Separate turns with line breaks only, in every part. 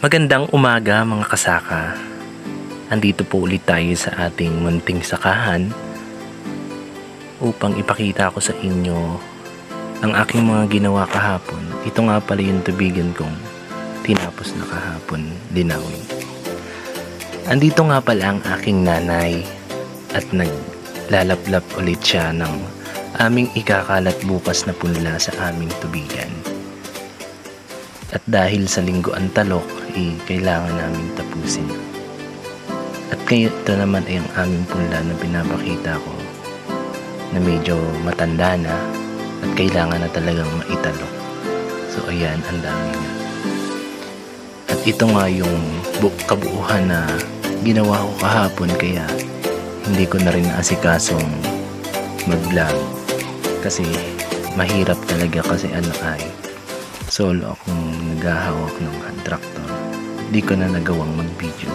Magandang umaga mga kasaka. Andito po ulit tayo sa ating munting sakahan upang ipakita ko sa inyo ang aking mga ginawa kahapon. Ito nga pala yung tubigan kong tinapos na kahapon linawin. Andito nga pala ang aking nanay at naglalaplap ulit siya ng aming ikakalat bukas na punla sa aming tubigan. At dahil sa linggo ang talok, kailangan namin tapusin. At kaya ito naman ay ang aming punla na pinapakita ko na medyo matanda na at kailangan na talagang maitalok. So ayan, ang dami nga. At ito nga yung kabuuhan na ginawa ko kahapon, kaya hindi ko na rin naasikasong mag-vlog kasi mahirap talaga kasi solo akong naghahawak ng hand tractor. Di ko na nagawang mag-video.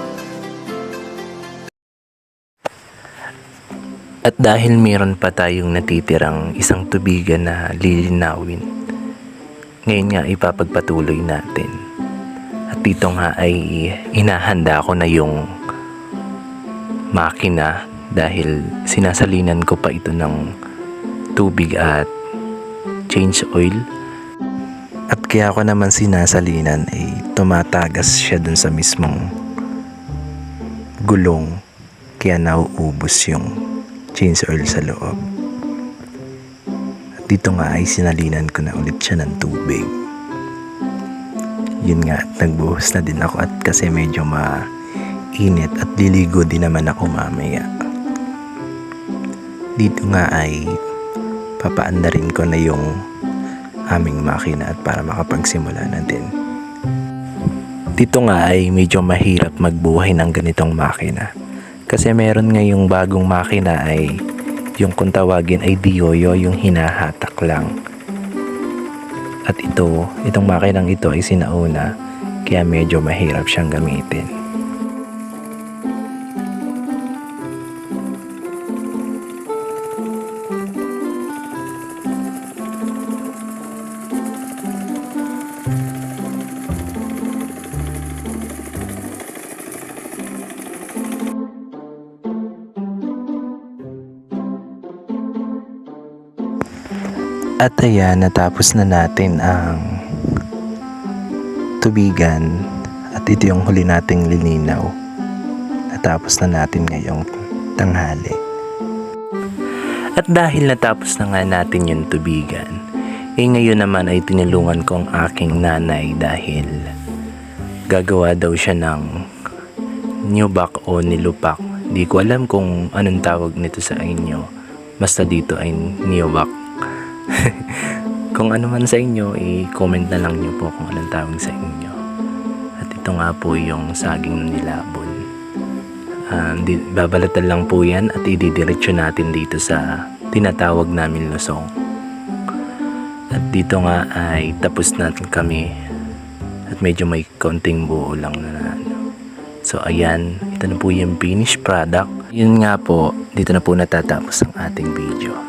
At dahil meron pa tayong natitirang isang tubigan na lilinawin, ngayon nga ipapagpatuloy natin. At dito nga ay inahanda ko na yung makina dahil sinasalinan ko pa ito ng tubig at change oil. At kaya ko naman sinasalinan ay tumatagas siya dun sa mismong gulong, kaya nauubos yung change oil sa loob. At dito nga ay sinalinan ko na ulit siya ng tubig. Yun nga, nagbuhos na din ako at kasi medyo mainit at liligo din naman ako mamaya. Dito nga ay papaandarin ko na yung aming makina at para makapagsimula na din. Dito nga ay medyo mahirap magbuhay ng ganitong makina kasi meron nga yung bagong makina ay yung kung tawagin ay diyoyo, yung hinahatak lang. At itong makinang ito ay sinauna, kaya medyo mahirap siyang gamitin. At ayan, natapos na natin ang tubigan at ito yung huli nating lilinaw. Natapos na natin ngayong tanghali. At dahil natapos na nga natin yung tubigan, ngayon naman ay tinulungan ko ang aking nanay dahil gagawa daw siya ng niyobak o nilupak. Di ko alam kung anong tawag nito sa inyo. Basta dito ay niyobak. Kung ano man sa inyo, i-comment na lang nyo po kung anong tawag sa inyo. At ito nga po yung saging na nilabon. Babalatan lang po yan at ididiretsyo natin dito sa tinatawag namin lusong. At dito nga ay tapos natin kami at medyo may konting buo lang na So ayan, ito na po yung finished product. Yun nga po, dito na po natatapos ang ating video.